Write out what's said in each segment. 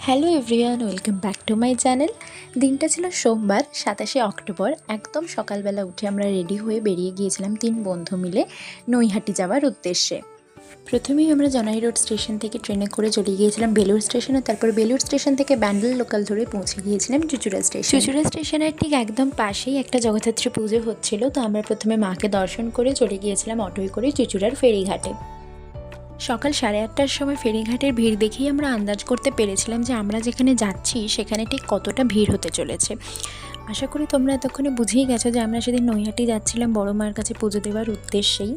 Hello everyone, welcome back to my channel. দিনটা ছিল সোমবার 27শে অক্টোবর। একদম সকালবেলা উঠে আমরা রেডি হয়ে বেরিয়ে গিয়েছিলাম 3 বন্ধু মিলে নৈহাটি যাওয়ার উদ্দেশ্যে। প্রথমেই আমরা জনাই রোড স্টেশন থেকে ট্রেনে করে চলে গিয়েছিলাম বেলুড় স্টেশনে। তারপর বেলুড় স্টেশন থেকে ব্যান্ডেল লোকাল ধরে পৌঁছে গিয়েছিলাম চুঁচুড়া স্টেশন। চুঁচুড়া স্টেশনের ঠিক একদম পাশেই একটা জগদ্ধাত্রী পুজো হচ্ছিল, তো আমরা প্রথমে মাকে দর্শন করে চলে গিয়েছিলাম অটোয় করে চুঁচুড়ার ফেরিঘাটে। সকাল 8:30টার সময় ফেরিঘাটের ভিড় দেখেই আমরা আন্দাজ করতে পেরেছিলাম যে আমরা যেখানে যাচ্ছি সেখানে ঠিক কতটা ভিড় হতে চলেছে। আশা করি তোমরা এতক্ষণে বুঝেই গেছো যে আমরা সেদিন নৈহাটি যাচ্ছিলাম বড় মার কাছে পুজো দেওয়ার উদ্দেশ্যেই।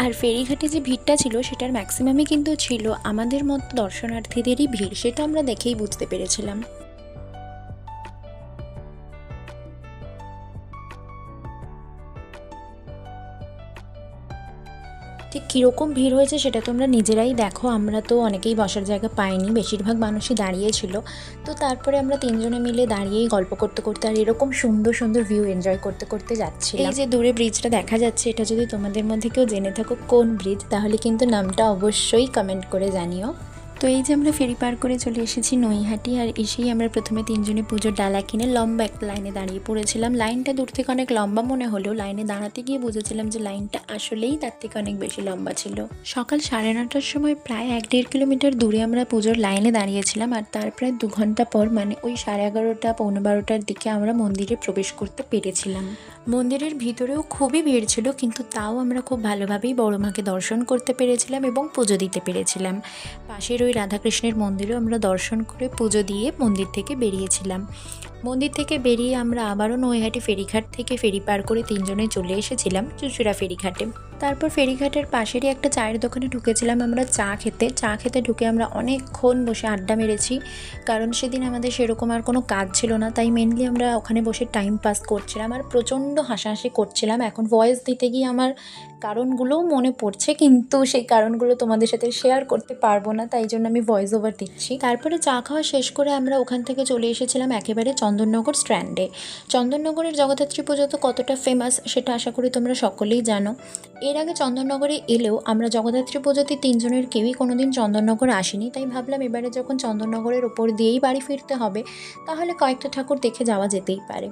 আর ফেরিঘাটে যে ভিড়টা ছিল সেটার ম্যাক্সিমামই কিন্তু ছিল আমাদের মতো দর্শনার্থীদেরই ভিড়, সেটা আমরা দেখেই বুঝতে পেরেছিলাম। ঠিক কীরকম ভিড় হয়েছে সেটা তোমরা নিজেরাই দেখো। আমরা তো অনেকেই বসার জায়গা পাইনি, বেশিরভাগ মানুষই দাঁড়িয়েছিল। তো তারপরে আমরা 3 জনে মিলে দাঁড়িয়েই গল্প করতে করতে আর এরকম সুন্দর সুন্দর ভিউ এনজয় করতে করতে যাচ্ছি। এই যে দূরে ব্রিজটা দেখা যাচ্ছে, এটা যদি তোমাদের মধ্যে কেউ জেনে থাকো কোন ব্রিজ, তাহলে কিন্তু নামটা অবশ্যই কমেন্ট করে জানিও। তো এই যে আমরা ফেরি পার করে চলে এসেছি নৈহাটি, আর এসেই আমরা প্রথমে 3 জনে পুজোর ডালা কিনে লম্বা একটা লাইনে দাঁড়িয়ে পড়েছিলাম। লাইনটা দূর থেকে অনেক লম্বা মনে হলেও লাইনে দাঁড়াতে গিয়ে বুঝেছিলাম যে লাইনটা আসলেই তার থেকে অনেক বেশি লম্বা ছিল। সকাল 9:30টার সময় প্রায় 1-1.5 কিলোমিটার দূরে আমরা পুজোর লাইনে দাঁড়িয়েছিলাম, আর তার প্রায় 2 ঘন্টা পর মানে ওই 11:30টা পৌনে 12টার দিকে আমরা মন্দিরে প্রবেশ করতে পেরেছিলাম। মন্দিরের ভিতরেও খুবই ভিড় ছিল, কিন্তু তাও আমরা খুব ভালোভাবেই বড় মাকে দর্শন করতে পেরেছিলাম এবং পুজো দিতে পেরেছিলাম। পাশের ওই রাধাকৃষ্ণের মন্দিরেও আমরা দর্শন করে পুজো দিয়ে মন্দির থেকে বেরিয়েছিলাম। মন্দির থেকে বেরিয়ে আমরা আবারও নৈহাটি ফেরিঘাট থেকে ফেরি পার করে 3 জনে চলে এসেছিলাম চুঁচুড়া ফেরিঘাটে। তারপর ফেরিঘাটের পাশেরই একটা চায়ের দোকানে ঢুকেছিলাম আমরা চা খেতে ঢুকে আমরা অনেকক্ষণ বসে আড্ডা মেরেছি, কারণ সেদিন আমাদের সেরকম আর কোনো কাজ ছিল না, তাই মেনলি আমরা ওখানে বসে টাইম পাস করছিলাম আর প্রচণ্ড হাসাহাসি করছিলাম। এখন ভয়েস দিতে গিয়ে আমার কারণগুলোও মনে পড়ছে, কিন্তু সেই কারণগুলো তোমাদের সাথে শেয়ার করতে পারবো না, তাই জন্য আমি ভয়েস ওভার দিচ্ছি। তারপরে চা খাওয়া শেষ করে আমরা ওখান থেকে চলে এসেছিলাম একেবারে চন্দননগর স্ট্যান্ডে। চন্দননগরের জগদ্ধাত্রী পুজো তো কতটা ফেমাস সেটা আশা করি তোমরা সকলেই জানো। এর আগে চন্দননগরে এলেও আমরা জগদ্ধাত্রী পুজোতে 3 জনের কেউই কোনোদিন চন্দননগর আসেনি, তাই ভাবলাম এবারে যখন চন্দননগরের ওপর দিয়েই বাড়ি ফিরতে হবে তাহলে কয়েকটা ঠাকুর দেখে যাওয়া যেতেই পারে।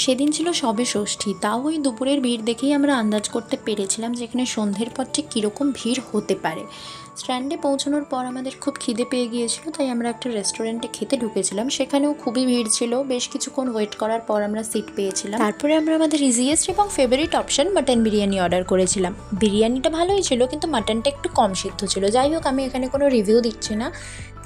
সেদিন ছিল সবে ষষ্ঠী, তাও ওই দুপুরের ভিড় দেখেই আমরা আন্দাজ করতে পেরেছিলাম যে এখানে সন্ধ্যের পর ঠিক কীরকম ভিড় হতে পারে। স্ট্যান্ডে পৌঁছানোর পর আমাদের খুব খিদে পেয়ে গিয়েছিল, তাই আমরা একটা রেস্টুরেন্টে খেতে ঢুকেছিলাম। সেখানেও খুবই ভিড় ছিল, বেশ কিছুক্ষণ ওয়েট করার পর আমরা সিট পেয়েছিলাম। তারপরে আমরা আমাদের ইজিয়েস্ট এবং favourite option mutton biryani order করেছিলাম। বিরিয়ানিটা ভালোই ছিল, কিন্তু মাটনটা একটু কম সিদ্ধ ছিল। যাই হোক, আমি এখানে কোনো রিভিউ দিচ্ছি না।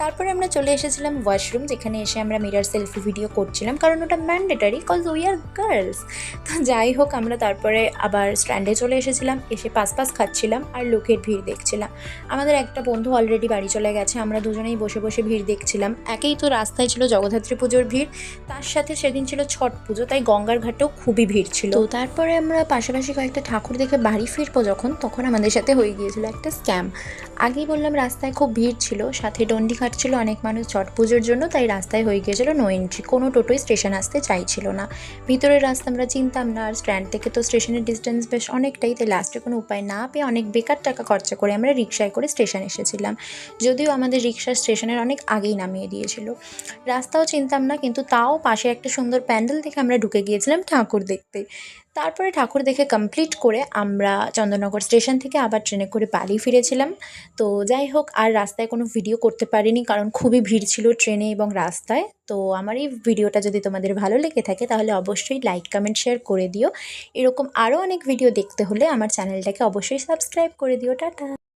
তারপরে আমরা চলে এসেছিলাম ওয়াশরুম, যেখানে এসে আমরা মিরর সেলফি ভিডিও করছিলাম, কারণ ওটা mandatory, cause we are girls. তো যাই হোক, আমরা তারপরে আবার স্ট্যান্ডে চলে এসেছিলাম, এসে পাস খাচ্ছিলাম আর লোকের ভিড় দেখছিলাম। আমাদের একটা বন্ধু অলরেডি বাড়ি চলে গেছে, আমরা দুজনেই বসে বসে ভিড় দেখছিলাম। একেই তো রাস্তায় ছিল জগদ্ধাত্রী পুজোর ভিড়, তার সাথে সেদিন ছিল ছট পুজো, তাই গঙ্গার ঘাটেও খুবই ভিড় ছিল। তো তারপরে আমরা পাশাপাশি কয়েকটা ঠাকুর দেখে বাড়ি ফিরবো তখন আমাদের সাথে হয়ে গিয়েছিল একটা স্ক্যাম। আগেই বললাম রাস্তায় খুব ভিড় ছিল, সাথে ডন্ডি খাটছিল অনেক মানুষ ছট পুজোর জন্য, তাই রাস্তায় হয়ে গিয়েছিল নো এন্ট্রি। কোনো টোটোই স্টেশন আসতে চাইছিল না। ভিতরের রাস্তা আমরা চিনতাম না, আর স্ট্যান্ড থেকে তো স্টেশনের ডিস্টেন্স বেশ অনেকটাই, তাই লাস্টে কোনো উপায় না পেয়ে অনেক বেকার টাকা খরচা করে আমরা রিক্সায় করে স্টেশন এসেছিলাম। যদিও আমাদের রিক্সা স্টেশনের অনেক আগেই নামিয়ে দিয়েছিল। রাস্তাও চিনতাম না, কিন্তু তাও পাশে একটা সুন্দর প্যান্ডেল দেখে আমরা ঢুকে গিয়েছিলাম ঠাকুর দেখতে। তারপরে ঠাকুর দেখে কমপ্লিট করে আমরা চন্দননগর স্টেশন থেকে আবার ট্রেনে করে বাড়ি ফিরেছিলাম। তো যাই হোক, আর রাস্তায় কোনো ভিডিও করতে পারিনি, কারণ খুবই ভিড় ছিল ট্রেনে এবং রাস্তায়। তো আমার এই ভিডিওটা যদি তোমাদের ভালো লেগে থাকে তাহলে অবশ্যই লাইক কমেন্ট শেয়ার করে দিও। এরকম আরও অনেক ভিডিও দেখতে হলে আমার চ্যানেলটাকে অবশ্যই সাবস্ক্রাইব করে দিও। টাটা।